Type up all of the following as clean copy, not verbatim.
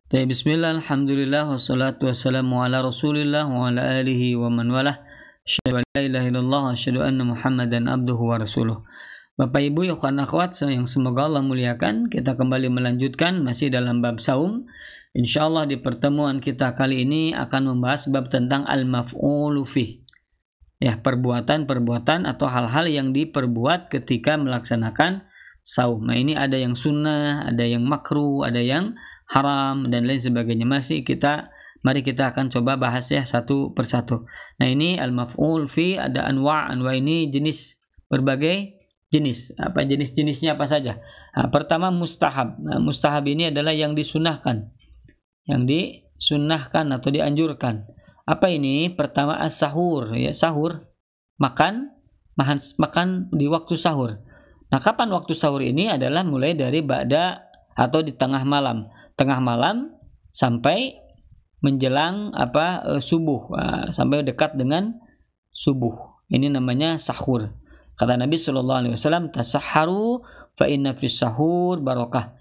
Bismillah, alhamdulillah, wassalatu wassalamu ala rasulillah wa ala alihi wa man walah. Asyhadu an la ilaha illallah wa asyhadu anna muhammadan abduhu wa rasuluh. Bapak Ibu, ikhwan akhwat yang semoga Allah muliakan, kita kembali melanjutkan masih dalam bab saum. Insyaallah di pertemuan kita kali ini akan membahas bab tentang al-maf'ulu fih. Ya, perbuatan-perbuatan atau hal-hal yang diperbuat ketika melaksanakan saum. Nah, ini ada yang sunnah, ada yang makruh, ada yang haram dan lain sebagainya. Mari kita akan coba bahas ya satu persatu. Nah, ini al-maf'ul fi ada anwa ini jenis, berbagai jenis. Apa jenis-jenisnya apa saja? Nah, pertama mustahab. Nah, mustahab ini adalah yang disunahkan. Yang disunahkan atau dianjurkan. Apa ini? Pertama as-sahur, ya, sahur. Makan di waktu sahur. Nah, kapan waktu sahur ini? Adalah mulai dari ba'da atau di tengah malam sampai menjelang subuh, sampai dekat dengan subuh. Ini namanya sahur. Kata Nabi sallallahu alaihi wasallam, tasahharu fa inna fis sahur barakah.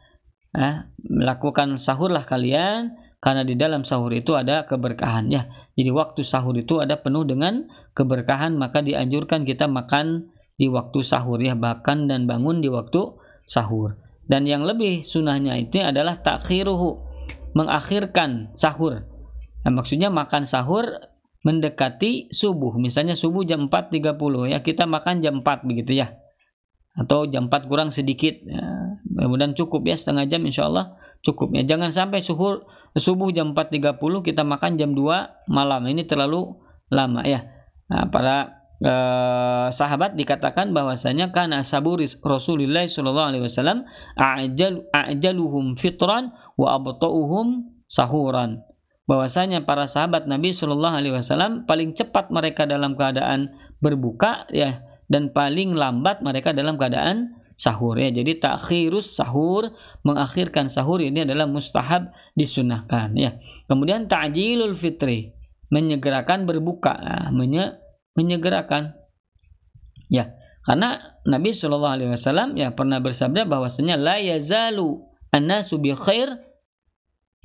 Melakukan sahurlah kalian karena di dalam sahur itu ada keberkahan ya. Jadi waktu sahur itu ada penuh dengan keberkahan, maka dianjurkan kita makan di waktu sahur ya, makan dan bangun di waktu sahur. Dan yang lebih sunahnya itu adalah takhiruhu, mengakhirkan sahur. Nah, maksudnya makan sahur mendekati subuh. Misalnya subuh jam 4.30 ya, kita makan jam 4 begitu ya. Atau jam 4 kurang sedikit. Ya, mudah-mudahan cukup ya, setengah jam insyaallah cukup ya. Jangan sampai subuh jam 4.30 kita makan jam 2 malam. Ini terlalu lama ya. Nah, para sahabat dikatakan bahwasanya kana saburis Rasulullah sallallahu alaihi wasallam a'jaluhum fitran wa abta'uhum sahuran. Bahwasanya para sahabat Nabi sallallahu alaihi wasallam paling cepat mereka dalam keadaan berbuka ya, dan paling lambat mereka dalam keadaan sahur ya. Jadi takhirus sahur, mengakhirkan sahur ini adalah mustahab, disunahkan ya. Kemudian ta'jilul fitri, menyegerakan berbuka, menyegerakan ya, karena Nabi Shallallahu Alaihi Wasallam ya pernah bersabda bahwasanya la yazalu an-nasu bi khair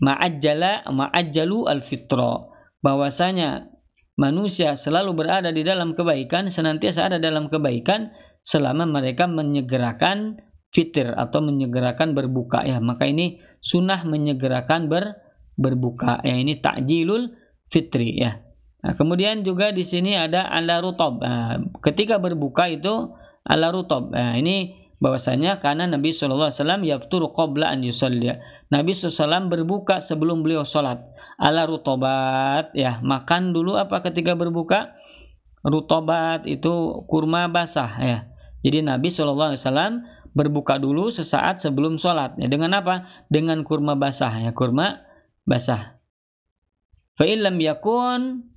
ma'ajjalu al-fitra, bahwasanya manusia selalu berada di dalam kebaikan, senantiasa ada dalam kebaikan selama mereka menyegerakan fitir atau menyegerakan berbuka ya. Maka ini sunnah menyegerakan berbuka ya, ini ta'jilul fitri ya. Nah, kemudian juga di sini ada ala rutab. Nah, ketika berbuka itu ala rutab. Nah, ini bahwasanya karena Nabi sallallahu alaihi wasallam yafturu qabla an yusalli. Nabi SAW berbuka sebelum beliau salat. Ala rutabat ya, makan dulu apa ketika berbuka? Rutabat itu kurma basah ya. Jadi Nabi sallallahu alaihi wasallam berbuka dulu sesaat sebelum salat. Ya, dengan apa? Dengan kurma basah ya, kurma basah. Fa illam yakun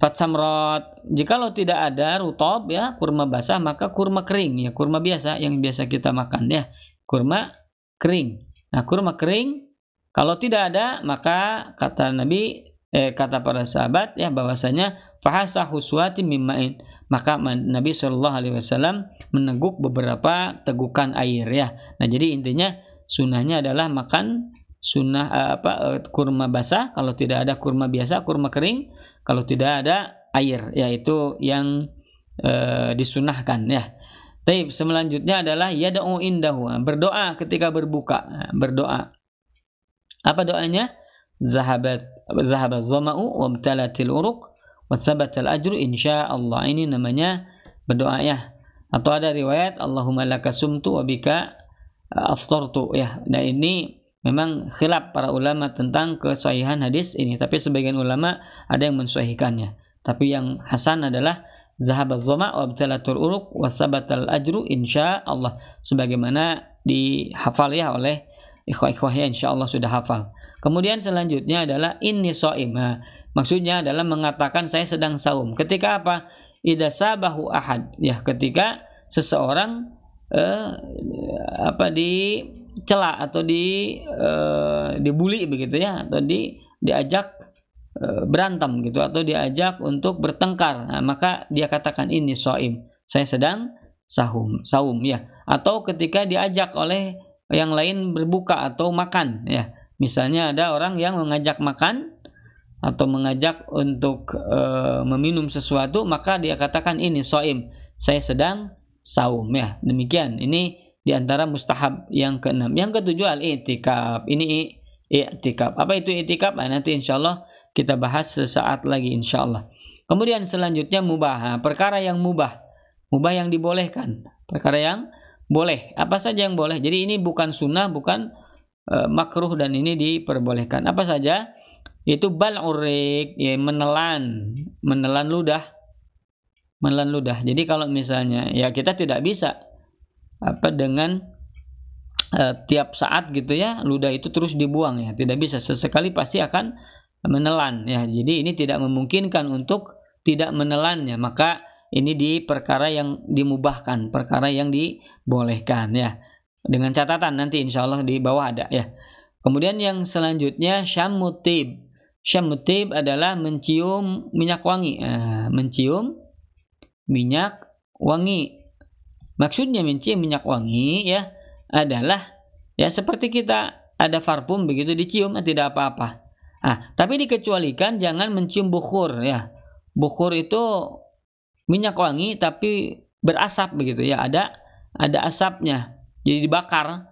fatsamrat, jikalau tidak ada rutab ya, kurma basah, maka kurma kering ya, kurma biasa yang biasa kita makan ya, kurma kering. Nah, kurma kering kalau tidak ada, maka kata Nabi kata para sahabat ya bahwasanya fahasa huswati mimma'in, maka Nabi Shallallahu alaihi wasallam meneguk beberapa tegukan air ya. Nah, jadi intinya sunahnya adalah makan kurma basah, kalau tidak ada kurma biasa, kurma kering, kalau tidak ada air, yaitu yang disunahkan ya. Baik, selanjutnya adalah yad'u indahu, berdoa ketika berbuka. Berdoa. Apa doanya? Zahabat dhama'u wa btalatil uruq wa tsabatal ajru insyaallah. Ini namanya berdoa ya. Atau ada riwayat Allahumma laka sumtu wa bika aftartu ya. Nah, ini memang khilaf para ulama tentang kesahihan hadis ini, tapi sebagian ulama ada yang mensahihkannya. Tapi yang hasan adalah zahabaz dhama wa btalatul uruq wa sabatal ajru insyaallah, sebagaimana dihafal ya oleh ikhwah-ikhwah ya, insyaallah sudah hafal. Kemudian selanjutnya adalah inni shaim. Maksudnya adalah mengatakan saya sedang saum. Ketika apa? Idza sabahu ahad ya, ketika seseorang dicela atau dibully begitu ya, atau diajak berantem gitu, atau diajak untuk bertengkar. Nah, maka dia katakan ini shaim, saya sedang saum ya. Atau ketika diajak oleh yang lain berbuka atau makan ya, Misalnya ada orang yang mengajak makan atau mengajak untuk meminum sesuatu, maka dia katakan ini shaim, saya sedang saum ya. Demikian. Ini di antara mustahab yang keenam. Yang ketujuh al-i'tikaf. Ini i'tikaf. Apa itu i'tikaf? Nah, nanti insyaallah kita bahas sesaat lagi insyaallah. Kemudian selanjutnya mubah. Perkara yang mubah. Mubah yang dibolehkan. Perkara yang boleh. Apa saja yang boleh? Jadi ini bukan sunnah, bukan makruh, dan ini diperbolehkan. Apa saja? Itu bal'urik, ya, menelan ludah. Jadi kalau misalnya ya kita tidak bisa dengan tiap saat gitu ya, ludah itu terus dibuang ya, tidak bisa. Sesekali pasti akan menelan ya. Jadi ini tidak memungkinkan untuk tidak menelannya, maka ini di perkara yang dimubahkan, perkara yang dibolehkan ya. Dengan catatan nanti insyaallah di bawah ada ya. Kemudian yang selanjutnya syamutib. Syamutib adalah mencium minyak wangi. Mencium minyak wangi. Maksudnya mencium minyak wangi ya adalah ya seperti kita ada parfum begitu, dicium tidak apa-apa. Tapi dikecualikan jangan mencium bukhur ya. Bukhur itu minyak wangi tapi berasap begitu ya, ada asapnya. Jadi dibakar.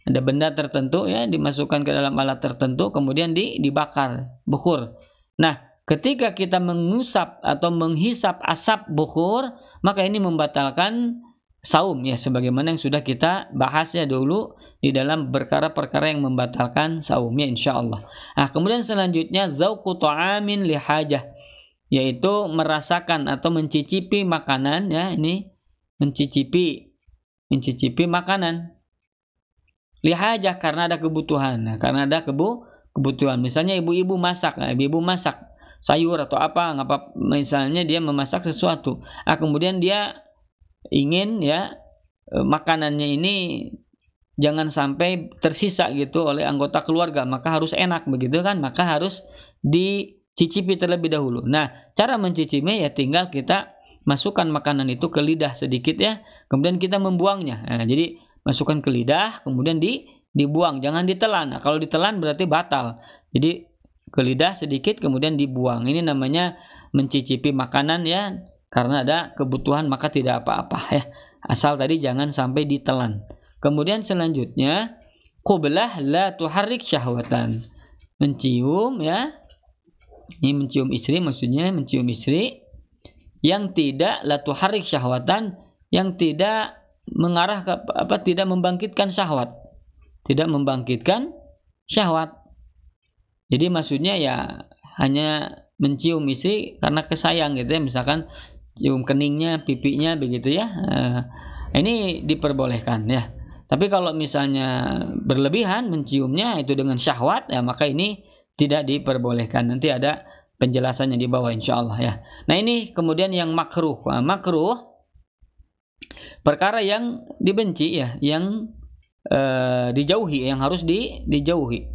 Ada benda tertentu ya dimasukkan ke dalam alat tertentu kemudian dibakar, bukhur. Nah, ketika kita mengusap atau menghisap asap bukhur, maka ini membatalkan saum ya, sebagaimana yang sudah kita bahas ya dulu di dalam perkara-perkara yang membatalkan saumnya insyaallah. Kemudian selanjutnya zauqu ta'amin li hajah, yaitu merasakan atau mencicipi makanan ya, ini mencicipi makanan. Lihajah, karena ada kebutuhan. Karena ada kebutuhan. Misalnya ibu-ibu masak sayur atau apa, misalnya dia memasak sesuatu. Kemudian dia ingin ya makanannya ini jangan sampai tersisa gitu oleh anggota keluarga, maka harus enak begitu kan, maka harus dicicipi terlebih dahulu. Nah, cara mencicipinya ya tinggal kita masukkan makanan itu ke lidah sedikit ya, kemudian kita membuangnya. Jadi masukkan ke lidah, kemudian dibuang, jangan ditelan. Kalau ditelan berarti batal. Jadi ke lidah sedikit, kemudian dibuang. Ini namanya mencicipi makanan ya, karena ada kebutuhan maka tidak apa-apa ya. Asal tadi jangan sampai ditelan. Kemudian selanjutnya, qublah la tuharrik syahwatan. Mencium ya. Ini mencium istri, maksudnya mencium istri yang tidak la tuharrik syahwatan, yang tidak mengarah ke tidak membangkitkan syahwat. Jadi maksudnya ya hanya mencium istri karena kesayang gitu ya, misalkan cium keningnya, pipinya begitu ya. Ini diperbolehkan ya. Tapi kalau misalnya berlebihan menciumnya itu dengan syahwat ya, maka ini tidak diperbolehkan. Nanti ada penjelasannya di bawah insyaallah ya. Nah, ini kemudian yang makruh. Makruh perkara yang dibenci ya, yang dijauhi, yang harus dijauhi.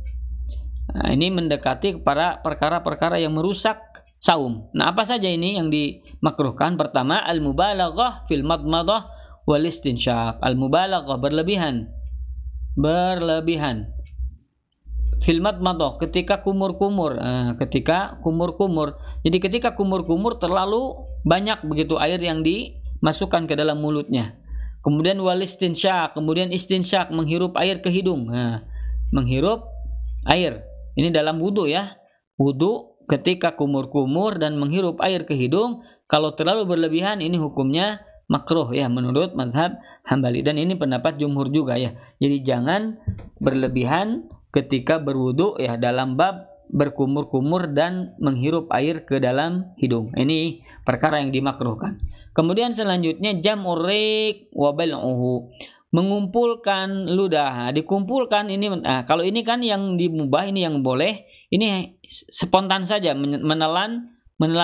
Nah, ini mendekati para perkara-perkara yang merusak saum. Nah, apa saja ini yang dimakruhkan? Pertama, al-mubalaghah fil madmadah wal istinsyaq. Al-mubalaghah berlebihan. Fil madmadah, ketika kumur-kumur. Jadi ketika kumur-kumur terlalu banyak begitu air yang dimasukkan ke dalam mulutnya. Kemudian wal istinsyaq, kemudian istinsyaq, menghirup air ke hidung. Menghirup air. Ini dalam wudu ya. Wudu ketika kumur-kumur dan menghirup air ke hidung, kalau terlalu berlebihan ini hukumnya makruh ya menurut mazhab Hambali, dan ini pendapat jumhur juga ya. Jadi jangan berlebihan ketika berwudu ya, dalam bab berkumur-kumur dan menghirup air ke dalam hidung. Ini perkara yang dimakruhkan. Kemudian selanjutnya jam'ur riq wa bal'uhu, mengumpulkan ludah. Dikumpulkan ini kalau ini kan yang dimubah, ini yang boleh, ini spontan saja menelan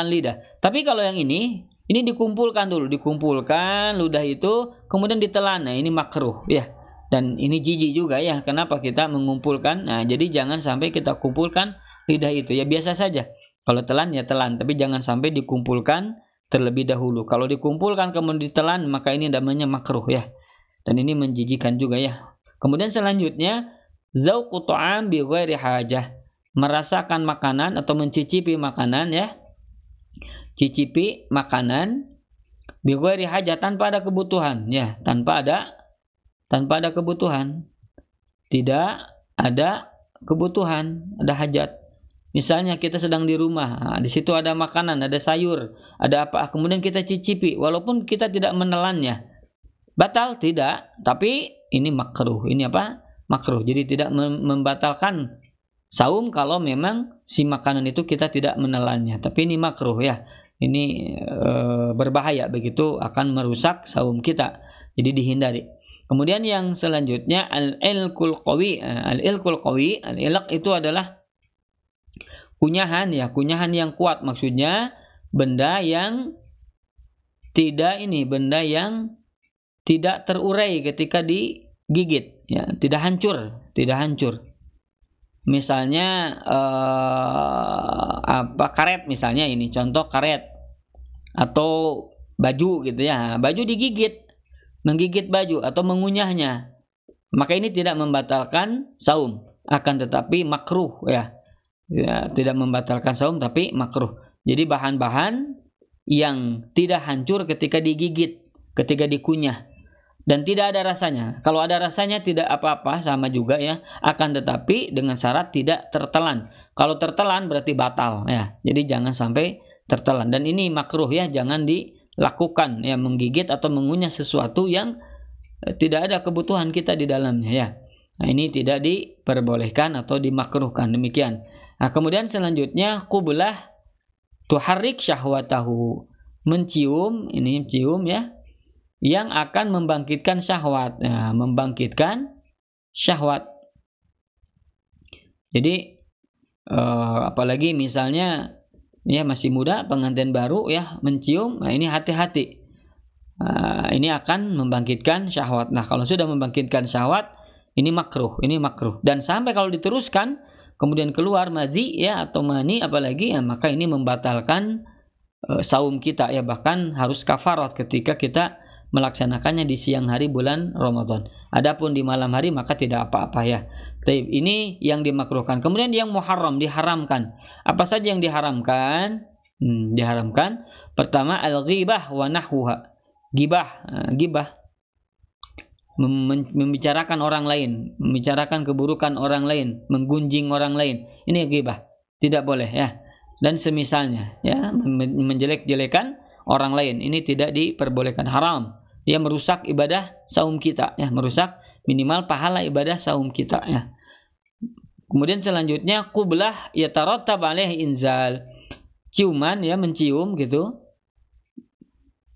lidah. Tapi kalau yang ini dikumpulkan dulu, dikumpulkan ludah itu kemudian ditelan. Nah, ini makruh ya. Dan ini jijik juga ya, kenapa kita mengumpulkan. Nah, jadi jangan sampai kita kumpulkan lidah itu ya, biasa saja. Kalau telan ya telan, tapi jangan sampai dikumpulkan terlebih dahulu. Kalau dikumpulkan kemudian ditelan, maka ini namanya makruh ya. Dan ini menjijikan juga ya. Kemudian selanjutnya Zauqu ta'am bi ghairi hajah, merasakan makanan atau mencicipi makanan ya. Cicipi makanan bi ghairi hajah, tanpa ada kebutuhan ya, tanpa ada kebutuhan. Tidak ada kebutuhan, ada hajat. Misalnya kita sedang di rumah, di situ ada makanan, ada sayur, ada apa, kemudian kita cicipi, walaupun kita tidak menelannya, batal tidak, tapi ini makruh. Ini apa? Makruh. Jadi tidak membatalkan saum kalau memang si makanan itu kita tidak menelannya, tapi ini makruh ya. Ini berbahaya, begitu akan merusak saum kita. Jadi dihindari. Kemudian yang selanjutnya al-ilqul qawi. Al-ilqul qawi, al-ilq itu adalah kunyahan ya, kunyahan yang kuat, maksudnya benda yang tidak terurai ketika digigit ya, tidak hancur. Misalnya karet, misalnya ini contoh karet atau baju gitu ya. Baju menggigit baju atau mengunyahnya, maka ini tidak membatalkan saum, akan tetapi makruh ya. Ya, tidak membatalkan saum tapi makruh. Jadi bahan-bahan yang tidak hancur ketika digigit, ketika dikunyah, dan tidak ada rasanya. Kalau ada rasanya tidak apa-apa, sama juga ya, akan tetapi dengan syarat tidak tertelan. Kalau tertelan berarti batal ya. Jadi jangan sampai tertelan, dan ini makruh ya, jangan dilakukan ya, menggigit atau mengunyah sesuatu yang tidak ada kebutuhan kita di dalamnya ya. Nah, ini tidak diperbolehkan atau dimakruhkan, demikian. Nah, kemudian selanjutnya qublah tuharrik syahwatahu, mencium ya, yang akan membangkitkan syahwat. Nah, membangkitkan syahwat. Jadi apalagi misalnya ya masih muda, pengantin baru ya, mencium, nah ini hati-hati. Ini akan membangkitkan syahwat. Nah, kalau sudah membangkitkan syahwat, ini makruh. Dan sampai kalau diteruskan kemudian keluar madhi ya atau mani apalagi ya, maka ini membatalkan saum kita ya, bahkan harus kafarat ketika kita melaksanakannya di siang hari bulan Ramadan. Adapun di malam hari maka tidak apa-apa ya. Ini yang dimakruhkan. Kemudian yang muharram, diharamkan. Apa saja yang diharamkan? Diharamkan. Pertama, al-ghibah wa nahwuha. Gibah. Membicarakan orang lain, membicarakan keburukan orang lain, menggunjing orang lain. Ini ghibah. Tidak boleh ya. Dan semisalnya ya, menjelek-jelekan orang lain, ini tidak diperbolehkan, haram. Dia merusak ibadah saum kita ya, merusak minimal pahala ibadah saum kita ya. Kemudian selanjutnya qublah yatarattab alaihi inzal. Ciuman ya, mencium gitu.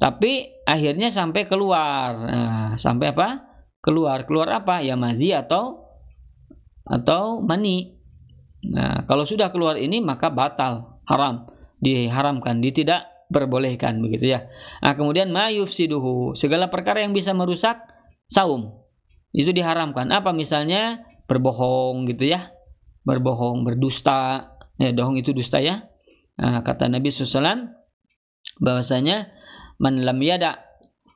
Tapi akhirnya sampai keluar. Nah, sampai apa? Keluar apa? Ya madhi atau mani. Nah, kalau sudah keluar ini maka batal, haram, diharamkan, tidak perbolehkan begitu ya. Nah, kemudian ma yufsiduhu, segala perkara yang bisa merusak saum itu diharamkan. Apa misalnya? Berbohong gitu ya. Berbohong, berdusta. Ya, dohong itu dusta ya. Nah, kata Nabi SAW bahwasanya man lam yada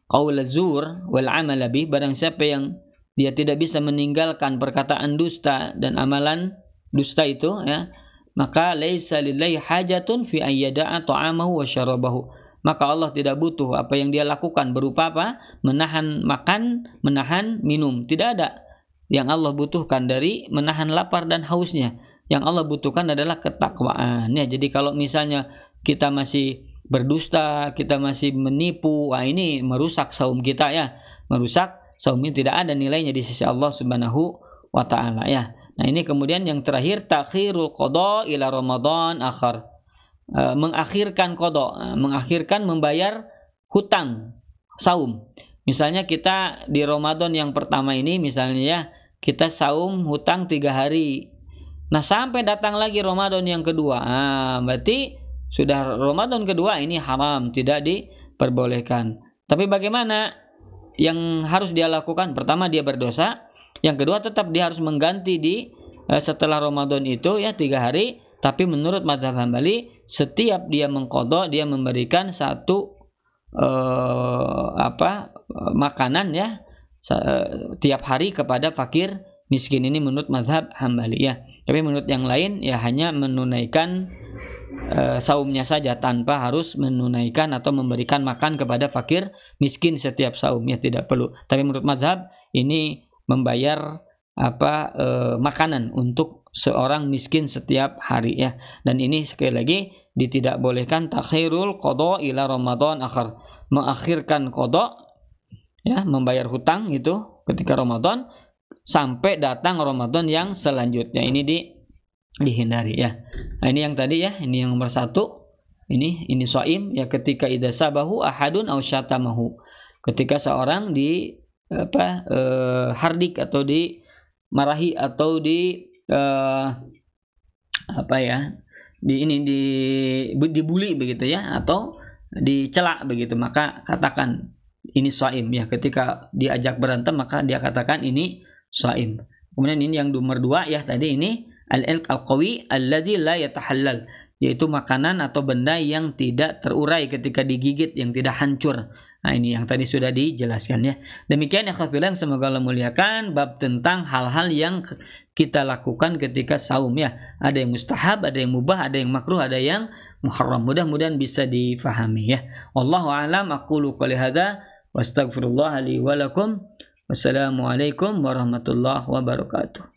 qaul zur wal amal bih, barang siapa yang dia tidak bisa meninggalkan perkataan dusta dan amalan dusta itu ya, maka laisa lillahi hajatun fi ayyada'a ta'amahu wa syarabahu, maka Allah tidak butuh apa yang dia lakukan berupa apa? Menahan makan, menahan minum. Tidak ada yang Allah butuhkan dari menahan lapar dan hausnya. Yang Allah butuhkan adalah ketakwaan ya. Jadi kalau misalnya kita masih berdusta, kita masih menipu, wah ini merusak saum kita ya. Merusak saum ini, tidak ada nilainya di sisi Allah Subhanahu wa taala ya. Nah, ini kemudian yang terakhir, takhirul qada ila Ramadan akhar. Mengakhirkan qada, mengakhirkan membayar hutang saum. Misalnya kita di Ramadan yang pertama ini misalnya ya, kita saum hutang 3 hari. Nah, sampai datang lagi Ramadan yang kedua. Berarti sudah Ramadan kedua ini haram, tidak diperbolehkan. Tapi bagaimana yang harus dia lakukan? Pertama, dia berdosa. Yang kedua, tetap dia harus mengganti setelah Ramadan itu ya 3 hari. Tapi menurut mazhab Hambali, setiap dia mengqadha, dia memberikan satu makanan ya tiap hari kepada fakir miskin ini menurut mazhab Hambaliyah. Tapi menurut yang lain ya hanya menunaikan saumnya saja tanpa harus menunaikan atau memberikan makan kepada fakir miskin setiap saum, ya tidak perlu. Tapi menurut mazhab ini membayar makanan untuk seorang miskin setiap hari ya. Dan ini sekali lagi tidak bolehkan takhirul qada ila Ramadan akhir, mengakhirkan qada ya, membayar hutang itu ketika Ramadan sampai datang Ramadan yang selanjutnya. Ini dihindari ya. Nah, ini yang tadi ya, ini yang nomor 1. Ini shaim ya, ketika idza sabahu ahadun aw syatamahu. Ketika seorang hardik atau dimarahi atau dibully begitu ya, atau dicela begitu, maka katakan ini shaim ya. Ketika diajak berantem maka dia katakan ini shaim. Kemudian ini yang nomor 2 ya, tadi ini al-ilq al-qawi alladzi la yatahallal, yaitu makanan atau benda yang tidak terurai ketika digigit, yang tidak hancur. Nah, ini yang tadi sudah dijelaskan ya. Demikian ya kafilah, semoga Allah muliakan bab tentang hal-hal yang kita lakukan ketika saum ya. Ada yang mustahab, ada yang mubah, ada yang makruh, ada yang muharram. Mudah-mudahan bisa difahami ya. Wallahu a'lam. Aqulu qouli hadza wa astaghfirullah li wa lakum. Wassalamualaikum warahmatullahi wabarakatuh.